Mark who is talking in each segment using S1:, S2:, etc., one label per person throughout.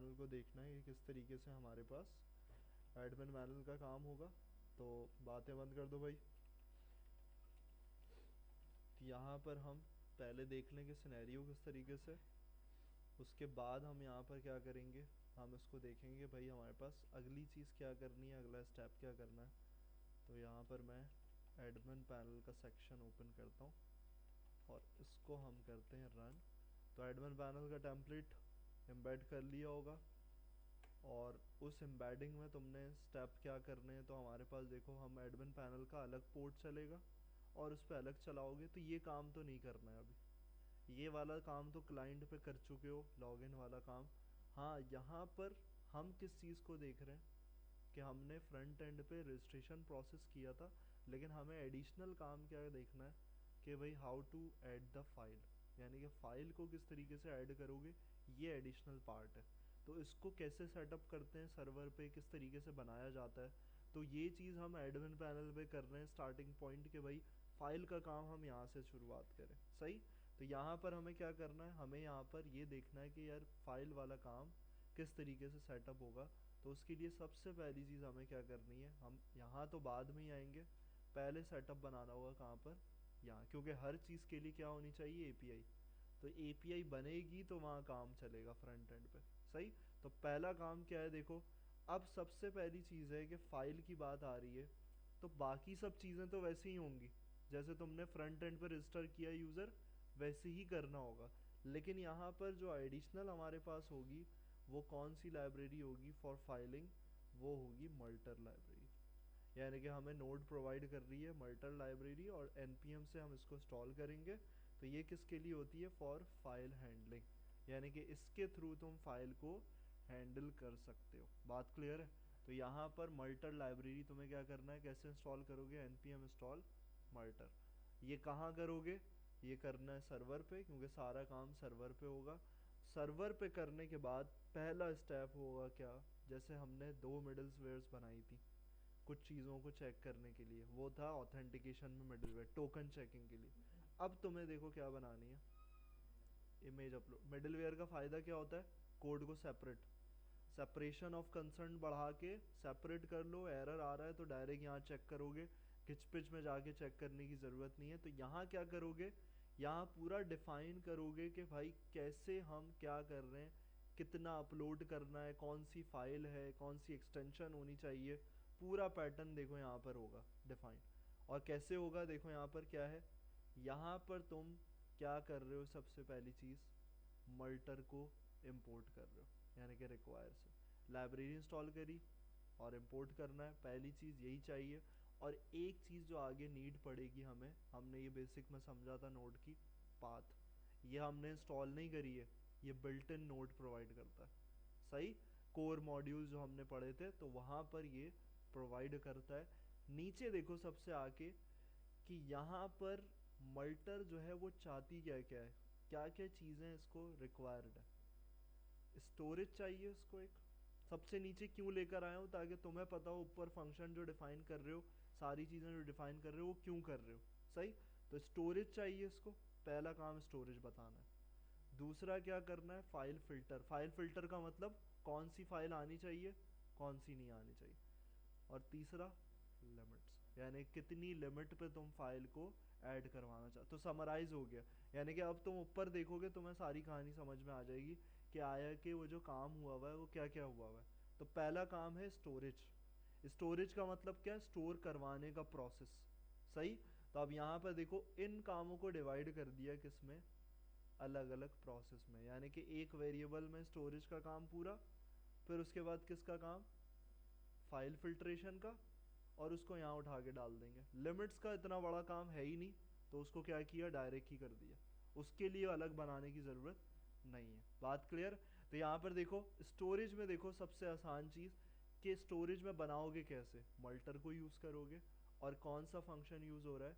S1: Panel को देखना है कि किस तरीके से हमारे पास एडमिन पैनल का काम होगा। तो बातें बंद कर दो भाई। तो यहाँ पर हम पहले देख लेंगे सिनेरियो किस तरीके से, उसके बाद हम यहाँ पर क्या करेंगे, हम इसको देखेंगे भाई हमारे पास अगली चीज़ क्या करनी है, अगला स्टेप क्या करना है। तो यहाँ पर मैं एडमिन पैनल का सेक्शन ओपन करता हूँ और इसको हम करते हैं रन। तो एडमिन पैनल का टेम्पलेट एम्बेड कर लिया होगा और उस एम्बेडिंग में तुमने स्टेप क्या करने हैं। तो हमारे पास देखो हम एडमिन पैनल का अलग पोर्ट चलेगा और उस पर अलग चलाओगे, तो ये काम तो नहीं करना है अभी। ये वाला काम तो क्लाइंट पे कर चुके हो, लॉगिन वाला काम। हाँ, यहाँ पर हम किस चीज़ को देख रहे हैं कि हमने फ्रंट एंड पे रजिस्ट्रेशन प्रोसेस किया था, लेकिन हमें एडिशनल काम क्या देखना है कि भाई how to add the file, यानी कि फ़ाइल को किस तरीके से ऐड करोगे, ये एडिशनल पार्ट है। तो इसको कैसे सेटअप करते हैं सर्वर पे, किस तरीके से बनाया जाता है, तो ये चीज़ हम एडमिन पैनल पे कर रहे हैं स्टार्टिंग पॉइंट के भाई फाइल का काम हम यहाँ से शुरुआत करें। सही। तो यहाँ पर हमें क्या करना है, हमें यहाँ पर ये देखना है कि यार फाइल वाला काम किस तरीके से सेटअप होगा। तो उसके लिए सबसे पहली चीज़ हमें क्या करनी है, हम यहाँ तो बाद में ही आएंगे, पहले सेटअप बनाना होगा कहाँ पर, यहाँ, क्योंकि हर चीज़ के लिए क्या होनी चाहिए, एपीआई। तो एपीआई बनेगी तो वहाँ काम चलेगा फ्रंट एंड पे। सही। तो पहला काम क्या है देखो, अब सबसे पहली चीज़ है कि फ़ाइल की बात आ रही है, तो बाकी सब चीज़ें तो वैसे ही होंगी, जैसे तुमने फ्रंट एंड पर रजिस्टर किया यूज़र वैसे ही करना होगा। लेकिन यहाँ पर जो एडिशनल हमारे पास होगी वो कौन सी लाइब्रेरी होगी फॉर फाइलिंग, वो होगी मल्टर लाइब्रेरी। यानी कि हमें नोड प्रोवाइड कर रही है मल्टर लाइब्रेरी और npm से हम इसको इंस्टॉल करेंगे। तो ये किसके लिए होती है, फॉर फाइल हैंडलिंग, यानी कि इसके थ्रू तुम फाइल को हैंडल कर सकते हो। बात क्लियर है। तो यहाँ पर मल्टर लाइब्रेरी तुम्हें क्या करना है, कैसे इंस्टॉल करोगे, npm इंस्टॉल मल्टर। ये कहाँ करोगे, ये करना है सर्वर पे, क्योंकि सारा काम सर्वर पे होगा। सर्वर पे करने के बाद पहला स्टेप होगा क्या, जैसे हमने दो मिडलवेयर्स बनाई थी कुछ चीज़ों को चेक करने के लिए, वो था ऑथेंटिकेशन में मिडलवेयर, टोकन चेकिंग के लिए। अब तुम्हें देखो क्या बनानी है, इमेज अपलोड। मिडलवेयर का फ़ायदा क्या होता है, कोड को सेपरेशन ऑफ कंसर्न बढ़ा के सेपरेट कर लो। एरर आ रहा है तो डायरेक्ट यहाँ चेक करोगे, किच पिच में जाके चेक करने की ज़रूरत नहीं है। तो यहाँ क्या करोगे, यहाँ पूरा डिफाइन करोगे कि भाई कैसे हम क्या कर रहे हैं, कितना अपलोड करना है, कौन सी फाइल है, कौन सी एक्सटेंशन होनी चाहिए, पूरा पैटर्न देखो यहाँ पर होगा डिफाइन। और कैसे होगा देखो यहाँ पर क्या है, यहाँ पर तुम क्या कर रहे हो, सबसे पहली चीज़ मल्टर को इम्पोर्ट कर रहे हो, यानी कि रिक्वायर से लाइब्रेरी इंस्टॉल करी और इम्पोर्ट करना है, पहली चीज़ यही चाहिए। और एक चीज़ जो आगे नीड पड़ेगी हमें, हमने ये बेसिक में समझा था नोड की पाथ, ये हमने इंस्टॉल नहीं करी है, ये बिल्ट इन नोड प्रोवाइड करता है। सही। कोर मॉड्यूल जो हमने पढ़े थे तो वहाँ पर ये प्रोवाइड करता है। नीचे देखो सबसे आके कि यहाँ पर मल्टर जो है वो चाहती क्या क्या है, क्या क्या चीज़ें इसको रिक्वायर्ड है। स्टोरेज चाहिए इसको एक, सबसे नीचे क्यों लेकर आया हूँ, ताकि तुम्हें पता हो ऊपर फंक्शन जो डिफाइन कर रहे हो, सारी चीज़ें जो डिफाइन कर रहे हो वो क्यों कर रहे हो। सही। तो स्टोरेज चाहिए इसको, पहला काम स्टोरेज बताना है। दूसरा क्या करना है, फाइल फिल्टर। फाइल फिल्टर का मतलब कौन सी फाइल आनी चाहिए, कौन सी नहीं आनी चाहिए। और तीसरा लिमिट्स, यानी कितनी लिमिट पे तुम फाइल को ऐड करवाना चाहते। तो समराइज हो गया, यानी कि अब तुम ऊपर देखोगे तुम्हें सारी कहानी समझ में आ जाएगी कि आया कि वो जो काम हुआ हुआ है वो क्या क्या हुआ हुआ है। तो पहला काम है स्टोरेज। स्टोरेज का मतलब क्या है, स्टोर करवाने का प्रोसेस। सही। तो अब यहाँ पर देखो इन कामों को डिवाइड कर दिया किसमें, अलग अलग प्रोसेस में, यानी कि एक वेरिएबल में स्टोरेज का काम पूरा, फिर उसके बाद किसका काम, फाइल फिल्ट्रेशन का, और उसको यहाँ उठा के डाल देंगे। लिमिट्स का इतना बड़ा काम है ही नहीं, तो उसको क्या किया, डायरेक्ट ही कर दिया, उसके लिए अलग बनाने की ज़रूरत नहीं है। बात क्लियर। तो यहाँ पर देखो स्टोरेज में देखो सबसे आसान चीज़ कि स्टोरेज में बनाओगे कैसे, मल्टर को यूज़ करोगे और कौन सा फंक्शन यूज़ हो रहा है,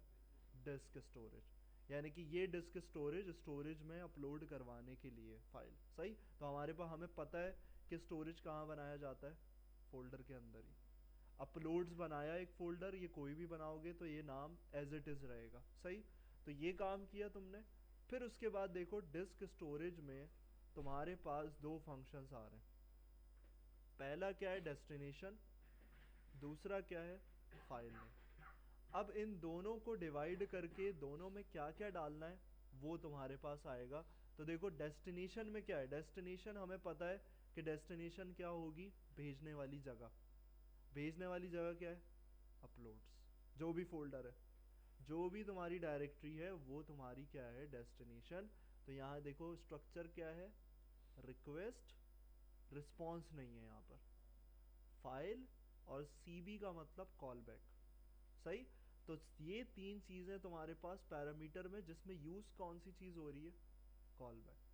S1: डिस्क स्टोरेज, यानी कि ये डिस्क स्टोरेज स्टोरेज में अपलोड करवाने के लिए फाइल। सही। तो हमारे पास हमें पता है कि स्टोरेज कहाँ बनाया जाता है, फोल्डर के अंदर ही। अपलोड्स बनाया एक फोल्डर, ये कोई भी बनाओगे तो ये नाम एज इट इज़ रहेगा। सही। तो ये काम किया तुमने। फिर उसके बाद देखो डिस्क स्टोरेज में तुम्हारे पास दो फंक्शंस आ रहे हैं, पहला क्या है डेस्टिनेशन, दूसरा क्या है फाइल नेम। अब इन दोनों को डिवाइड करके दोनों में क्या क्या डालना है वो तुम्हारे पास आएगा। तो देखो डेस्टिनेशन में क्या है, डेस्टिनेशन हमें पता है कि डेस्टिनेशन क्या होगी, भेजने वाली जगह। भेजने वाली जगह क्या है, अपलोड्स, जो भी फोल्डर है, जो भी तुम्हारी डायरेक्टरी है वो तुम्हारी क्या है, डेस्टिनेशन। तो यहाँ देखो स्ट्रक्चर क्या है, रिक्वेस्ट, रिस्पॉन्स नहीं है यहाँ पर, फाइल, और सीबी का मतलब कॉल बैक। सही। तो ये तीन चीजें तुम्हारे पास पैरामीटर में, जिसमें यूज कौन सी चीज हो रही है, कॉल बैक।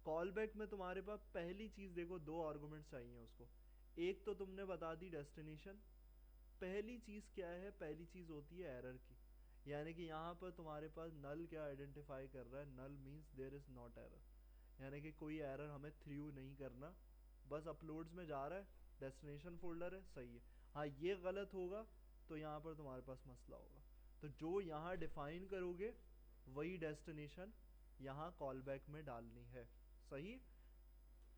S1: कॉल बैक में तुम्हारे पास पहली चीज देखो, दो आर्गुमेंट चाहिए उसको। एक तो तुमने बता दी डेस्टिनेशन। पहली चीज क्या है, पहली चीज होती है एरर की, यानी कि यहाँ पर तुम्हारे पास नल क्या आइडेंटिफाई कर रहा है, null means there is not error, यानी कि कोई एरर हमें थ्रू नहीं करना, बस अपलोड्स में जा रहा है, डेस्टिनेशन फोल्डर है, सही है। हाँ ये गलत होगा तो यहाँ पर तुम्हारे पास मसला होगा। तो जो यहाँ डिफाइन करोगे वही डेस्टिनेशन यहाँ कॉल बैक में डालनी है। सही।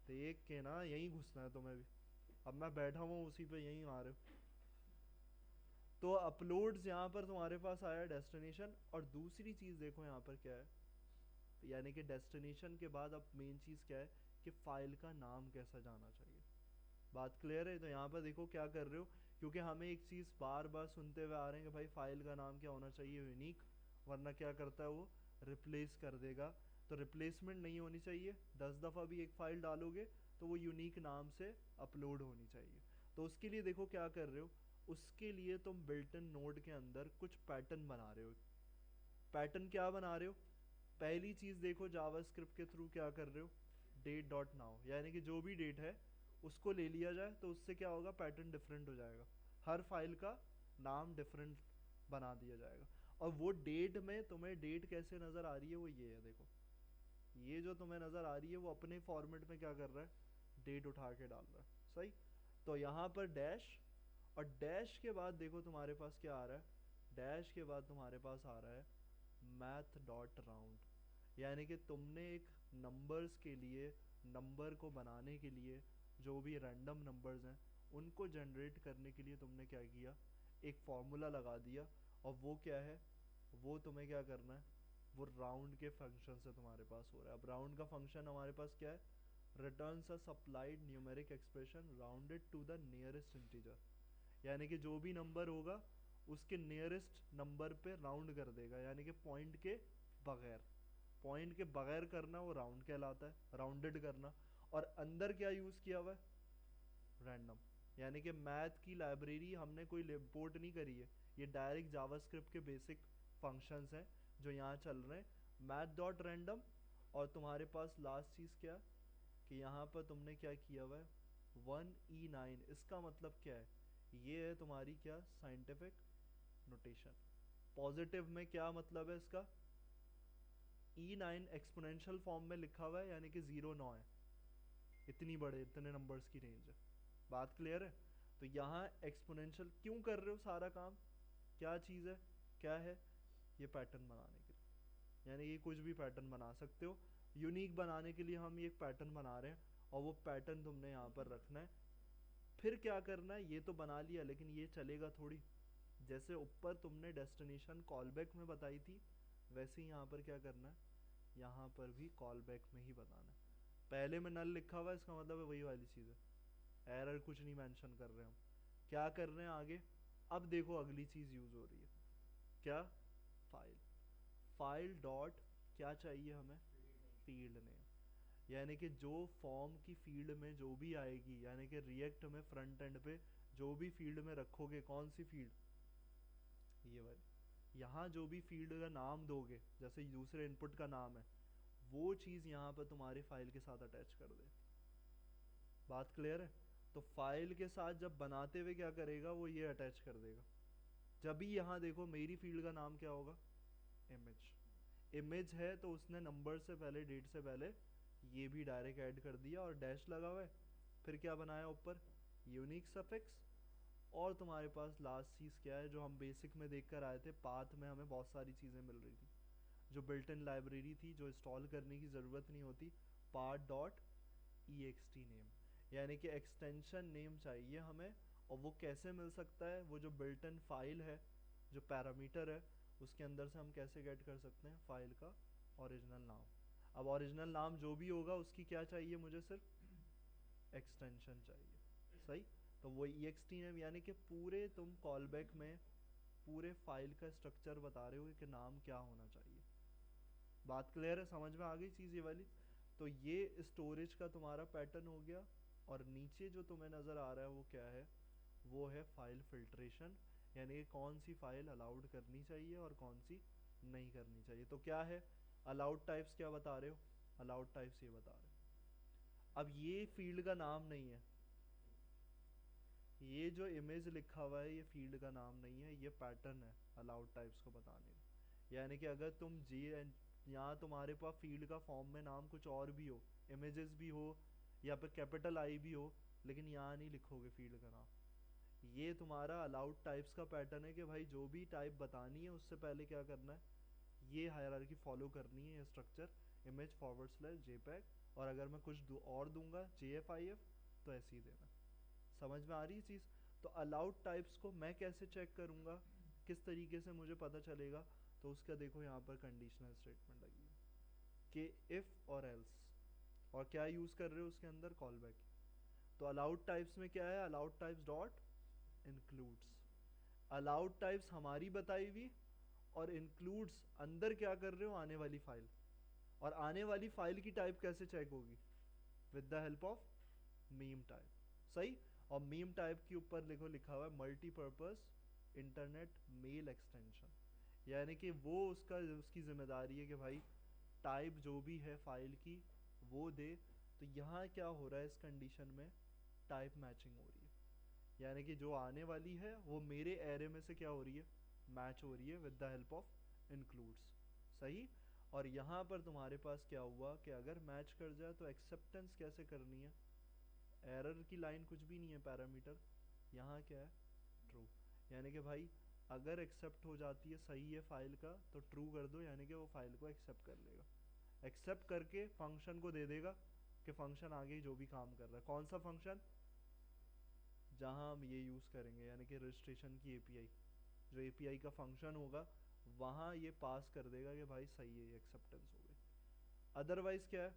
S1: देख के ना यहीं घुसना है तुम्हें भी, अब मैं बैठा हूँ उसी पे, यहीं आ रहे हो। तो अपलोड्स यहाँ पर तुम्हारे पास आया डेस्टिनेशन, और दूसरी चीज़ देखो यहाँ पर क्या है, यानी कि डेस्टिनेशन के बाद अब मेन चीज़ क्या है कि फाइल का नाम कैसा जाना चाहिए। बात क्लियर है। तो यहाँ पर देखो क्या कर रहे हो, क्योंकि हमें एक चीज़ बार बार सुनते हुए आ रहे हैं कि भाई फाइल का नाम क्या होना चाहिए, यूनिक, वरना क्या करता है वो, रिप्लेस कर देगा। तो रिप्लेसमेंट नहीं होनी चाहिए, 10 दफ़ा भी एक फाइल डालोगे तो वो यूनिक नाम से अपलोड होनी चाहिए। तो उसके लिए देखो क्या कर रहे हो, उसके लिए तुम बिल्ट इन नोड के अंदर कुछ पैटर्न बना रहे हो। पैटर्न क्या बना रहे हो, पहली चीज़ देखो जावास्क्रिप्ट के थ्रू क्या कर रहे हो, डेट डॉट नाउ, यानी कि जो भी डेट है उसको ले लिया जाए, तो उससे क्या होगा, पैटर्न डिफरेंट हो जाएगा, हर फाइल का नाम डिफरेंट बना दिया जाएगा। और वो डेट में तुम्हें डेट कैसे नज़र आ रही है, वो ये है देखो, ये जो तुम्हें नज़र आ रही है वो अपने फॉर्मेट में क्या कर रहा है, डेट उठा के डाल रहा है। सही। तो यहाँ पर डैश, और डैश के बाद देखो तुम्हारे पास क्या आ रहा है, डैश के बाद तुम्हारे पास आ रहा है मैथ डॉट राउंड, यानी कि तुमने एक नंबर्स के लिए, नंबर को बनाने के लिए, जो भी रैंडम नंबर्स हैं उनको जनरेट करने के लिए तुमने क्या किया, एक फॉर्मूला लगा दिया। और वो क्या है, वो तुम्हें क्या करना है, वो राउंड के फंक्शन से तुम्हारे पास हो रहा है। अब राउंड का फंक्शन हमारे पास क्या है, returns a supplied numeric expression rounded to the nearest integer, यानी कि जो भी नंबर होगा उसके नियरेस्ट नंबर पे राउंड कर देगा, यानी कि पॉइंट के बगैर, पॉइंट के बगैर करना वो राउंड कहलाता है, राउंडेड करना। और अंदर क्या यूज़ किया हुआ है, रैंडम, यानी कि मैथ की लाइब्रेरी हमने कोई इम्पोर्ट नहीं करी है, ये डायरेक्ट जावास्क्रिप्ट के बेसिक फंक्शंस हैं जो यहाँ चल रहे हैं, मैथ डॉट रैंडम। और तुम्हारे पास लास्ट चीज़ क्या कि यहाँ पर तुमने क्या किया हुआ है, 1E9, इसका मतलब क्या है, ये है तुम्हारी क्या, साइंटिफिक नोटेशन। पॉजिटिव में क्या मतलब है इसका, E9 एक्सपोनेंशियल फॉर्म में लिखा हुआ है, यानी कि 0 9 है, इतनी बड़े, इतने नंबर्स की रेंज है। बात क्लियर है। तो यहाँ एक्सपोनेंशियल क्यों कर रहे हो सारा काम, क्या चीज़ है, क्या है, ये पैटर्न बनाने के लिए, यानी कि कुछ भी पैटर्न बना सकते हो, यूनिक बनाने के लिए हम ये एक पैटर्न बना रहे हैं, और वो पैटर्न तुमने यहाँ पर रखना है। फिर क्या करना है, ये तो बना लिया, लेकिन ये चलेगा थोड़ी, जैसे ऊपर तुमने डेस्टिनेशन कॉल बैक में बताई थी, वैसे ही यहाँ पर क्या करना है, यहाँ पर भी कॉल बैक में ही बताना है। पहले में नल लिखा हुआ है, इसका मतलब है वही वाली चीज़ है, एरर कुछ नहीं मेंशन कर रहे हम, क्या कर रहे हैं आगे। अब देखो अगली चीज़ यूज़ हो रही है, क्या, फाइल, फाइल डॉट क्या चाहिए हमें, फील्ड नेम, यानी कि जो फॉर्म की फील्ड में जो भी आएगी, यानी कि रिएक्ट में फ्रंट एंड पे जो भी फील्ड में रखोगे, कौन सी फील्ड, ये वाली, यहाँ जो भी फील्ड का नाम दोगे, जैसे दूसरे इनपुट का नाम है, वो चीज़ यहाँ पर तुम्हारी फाइल के साथ अटैच कर दे। बात क्लियर है। तो फाइल के साथ जब बनाते हुए क्या करेगा, वो ये अटैच कर देगा। जब भी यहाँ देखो मेरी फील्ड का नाम क्या होगा, इमेज, इमेज है तो उसने नंबर से पहले, डेट से पहले ये भी डायरेक्ट ऐड कर दिया, और डैश लगा हुआ है, फिर क्या बनाया ऊपर, यूनिक सफिक्स। और तुम्हारे पास लास्ट चीज़ क्या है, जो हम बेसिक में देख कर आए थे, पाथ में हमें बहुत सारी चीज़ें मिल रही थी, जो बिल्ट इन लाइब्रेरी थी, जो इंस्टॉल करने की ज़रूरत नहीं होती, पाथ डॉट EXT नेम, यानी कि एक्सटेंशन नेम चाहिए हमें। और वो कैसे मिल सकता है, वो जो बिल्ट इन फाइल है, जो पैरामीटर है, उसके अंदर से हम कैसे गेट कर सकते हैं फाइल का ओरिजिनल नाम। अब ओरिजिनल नाम जो भी होगा उसकी क्या चाहिए, मुझे सिर्फ एक्सटेंशन चाहिए। सही। तो वो ext नेम, यानी कि पूरे तुम कॉलबैक में पूरे फाइल का स्ट्रक्चर बता रहे हो कि नाम क्या होना चाहिए। बात क्लियर है, समझ में आ गई चीज़ ये वाली। तो ये स्टोरेज का तुम्हारा पैटर्न हो गया। और नीचे जो तुम्हें नज़र आ रहा है वो क्या है, वो है फाइल फिल्ट्रेशन, यानी कि कौन सी फाइल अलाउड करनी चाहिए और कौन सी नहीं करनी चाहिए। तो क्या है अलाउड टाइप्स, क्या बता रहे हो, अलाउड टाइप्स ये बता रहे हो। अब ये फील्ड का नाम नहीं है, ये जो इमेज लिखा हुआ है ये फील्ड का नाम नहीं है, ये पैटर्न है अलाउड टाइप्स को बताने का। यानी कि अगर तुम जी एंड यहाँ तुम्हारे पास फील्ड का फॉर्म में नाम कुछ और भी हो, इमेजेस भी हो, या फिर कैपिटल आई भी हो, लेकिन यहाँ नहीं लिखोगे फील्ड का नाम। ये तुम्हारा अलाउड टाइप्स का पैटर्न है कि भाई जो भी टाइप बतानी है उससे पहले क्या करना है, ये हायरार्की फॉलो करनी है, ये structure image forward slash JPEG, और अगर मैं कुछ और दूंगा JFIF तो ऐसे ही देना। समझ में आ रही है चीज़। तो अलाउड टाइप्स को मैं कैसे चेक करूंगा, किस तरीके से मुझे पता चलेगा, तो उसका देखो यहाँ पर कंडीशनल स्टेटमेंट लगी है कि इफ और एल्स, और क्या यूज कर रहे हो उसके अंदर, कॉल बैक। तो अलाउड टाइप्स में क्या है, allowed types dot includes, allowed types हमारी बताई हुई, और इंक्लूड्स अंदर क्या कर रहे हो, आने वाली फाइल। और आने वाली फाइल की टाइप कैसे चेक होगी, with the help of meme type. सही। और मीम टाइप के ऊपर देखो लिखा हुआ है मल्टीपर्पज इंटरनेट मेल एक्सटेंशन, यानी कि वो उसका उसकी जिम्मेदारी है कि भाई टाइप जो भी है फाइल की वो दे। तो यहाँ क्या हो रहा है इस कंडीशन में, टाइप मैचिंग हो रही है, यानी कि जो आने वाली है वो मेरे एरे में से क्या हो रही है, मैच हो रही है with the help of includes. सही। और यहाँ पर तुम्हारे पास क्या हुआ कि अगर मैच कर जाए तो एक्सेप्टेंस कैसे करनी है, एरर की लाइन कुछ भी नहीं है पैरामीटर, यहाँ क्या है ट्रू, यानी कि भाई अगर एक्सेप्ट हो जाती है सही है फाइल का तो ट्रू कर दो, यानी कि वो फाइल को एक्सेप्ट कर लेगा। एक्सेप्ट करके फंक्शन को दे देगा कि फंक्शन आगे जो भी काम कर रहा है, कौन सा फंक्शन, जहाँ हम ये यूज़ करेंगे, यानी कि रजिस्ट्रेशन की API, जो API का फंक्शन होगा वहाँ ये पास कर देगा कि भाई सही है, ये एक्सेप्टेंस हो गई। अदरवाइज क्या है,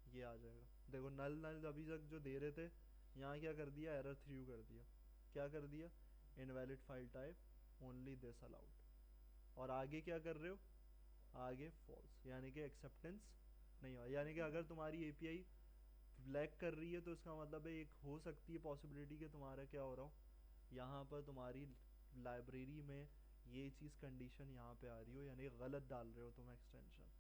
S1: ये आ जाएगा। देखो नल नल अभी तक जो दे रहे थे, यहाँ क्या कर दिया, एरर थ्रू कर दिया। क्या कर दिया, invalid file type only this allowed. और आगे क्या कर रहे हो, आगे फॉल्स, यानी कि एक्सेप्टेंस नहीं हुआ। यानी कि अगर तुम्हारी API ब्लैक कर रही है तो इसका मतलब है एक हो सकती है पॉसिबिलिटी कि तुम्हारा क्या हो रहा हो, यहाँ पर तुम्हारी लाइब्रेरी में ये चीज़ कंडीशन यहाँ पे आ रही हो, यानी गलत डाल रहे हो तुम एक्सटेंशन।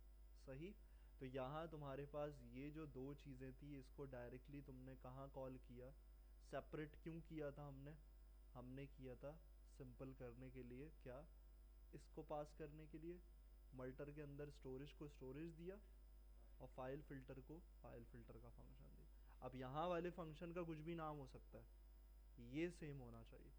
S1: सही। तो यहाँ तुम्हारे पास ये जो दो चीज़ें थी इसको डायरेक्टली तुमने कहाँ कॉल किया, सेपरेट क्यों किया था हमने, हमने किया था सिंपल करने के लिए, क्या, इसको पास करने के लिए मल्टर के अंदर स्टोरेज को स्टोरेज दिया, और फाइल फिल्टर को फाइल फिल्टर का फंक्शन दिया। अब यहाँ वाले फंक्शन का कुछ भी नाम हो सकता है, ये सेम होना चाहिए।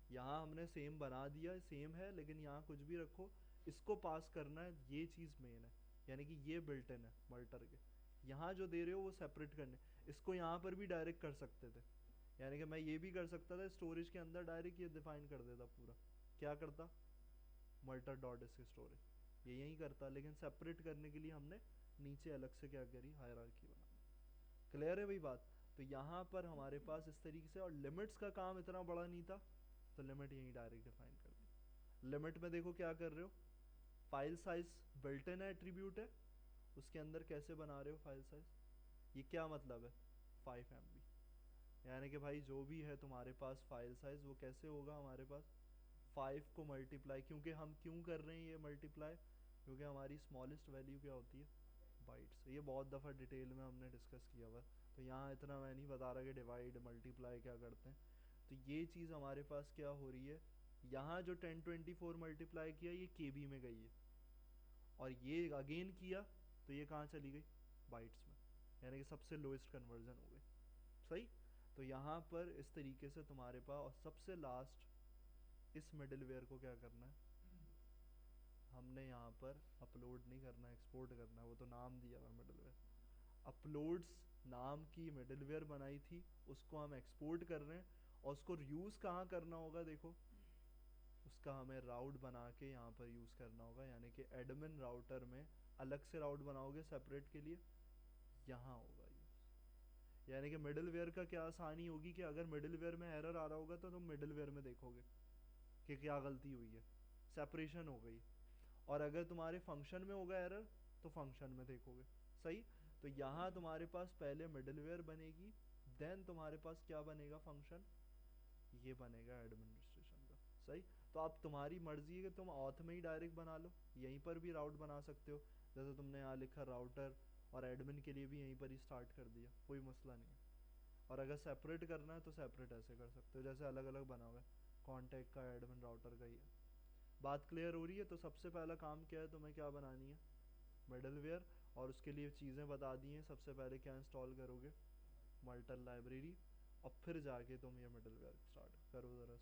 S1: यहाँ हमने सेम बना दिया, सेम है, लेकिन यहाँ कुछ भी रखो, इसको पास करना है, ये चीज़ मेन है, यानी कि ये बिल्ट इन है मल्टर के। यहाँ जो दे रहे हो वो सेपरेट करने, इसको यहाँ पर भी डायरेक्ट कर सकते थे, यानी कि मैं ये भी कर सकता था स्टोरेज के अंदर डायरेक्ट ये डिफाइन कर देता पूरा, क्या करता, मल्टर डॉट इसके स्टोरेज ये यही करता, लेकिन सेपरेट करने के लिए हमने नीचे अलग से क्या करी, हायरार्की बना। क्लियर है भाई बात। तो यहाँ पर हमारे पास इस तरीके से, और लिमिट्स का काम इतना बड़ा नहीं था तो लिमिट यहीं डायरेक्ट डिफाइन कर दी। लिमिट में देखो क्या कर रहे हो, file size built in attribute है, उसके अंदर कैसे बना रहे हो फाइल साइज, ये क्या मतलब है, 5 MB, यानी कि भाई जो भी है तुम्हारे पास फाइल साइज वो कैसे होगा हमारे पास 5 को मल्टीप्लाई, क्योंकि हम क्यों कर रहे हैं ये मल्टीप्लाई, क्योंकि हमारी स्मॉलेस्ट वैल्यू क्या होती है, बाइट्स। ये बहुत दफ़ा डिटेल में हमने डिस्कस किया हुआ है, तो यहाँ इतना मैं नहीं बता रहा कि डिवाइड मल्टीप्लाई क्या करते हैं। तो ये चीज़ हमारे पास क्या हो रही है, यहाँ जो 1024 मल्टीप्लाई किया ये KB में गई है, और ये अगेन किया तो ये कहाँ चली गई, बाइट्स में, यानी कि सबसे लोएस्ट कन्वर्जन हो गई। सही। तो यहाँ पर इस तरीके से तुम्हारे पास, और सबसे लास्ट इस मिडिलवेयर को क्या करना है, हमने यहाँ पर अपलोड नहीं करना, एक्सपोर्ट करना है, वो तो नाम दिया हुआ मिडिलवेयर। अपलोड्स नाम की मिडलवेयर बनाई थी, उसको हम एक्सपोर्ट कर रहे हैं, और उसको यूज़ कहाँ करना होगा, देखो उसका हमें राउट बना के यहाँ पर यूज़ करना होगा, यानी कि एडमिन राउटर में अलग से राउट बनाओगे सेपरेट के लिए, यहाँ होगा यूज़। यानी कि मिडलवेयर का क्या आसानी होगी कि अगर मिडलवेयर में एरर आ रहा होगा तो तुम मिडलवेयर में देखोगे कि क्या गलती हुई है, सेपरेशन हो गई। और अगर तुम्हारे फंक्शन में होगा एरर तो फंक्शन में देखोगे। सही। तो यहाँ तुम्हारे पास पहले मिडलवेयर बनेगी, देन तुम्हारे पास क्या बनेगा फंक्शन, ये बनेगा एडमिनिस्ट्रेशन का। सही। तो अब तुम्हारी मर्जी है कि तुम ऑथ में ही डायरेक्ट बना लो, यहीं पर भी राउट बना सकते हो, जैसे तुमने यहाँ लिखा राउटर, और एडमिन के लिए भी यहीं पर ही स्टार्ट कर दिया, कोई मसला नहीं है। और अगर सेपरेट करना है तो सेपरेट ऐसे कर सकते हो जैसे अलग अलग बना हुआ है, कॉन्टैक्ट का एडमिन राउटर का ही है। बात क्लियर हो रही है। तो सबसे पहला काम क्या है, तुम्हें क्या बनानी है, मिडलवेयर, और उसके लिए चीज़ें बता दी हैं। सबसे पहले क्या इंस्टॉल करोगे, मल्टन लाइब्रेरी, और फिर जाके तुम ये मिडलवेयर स्टार्ट करो ज़रा।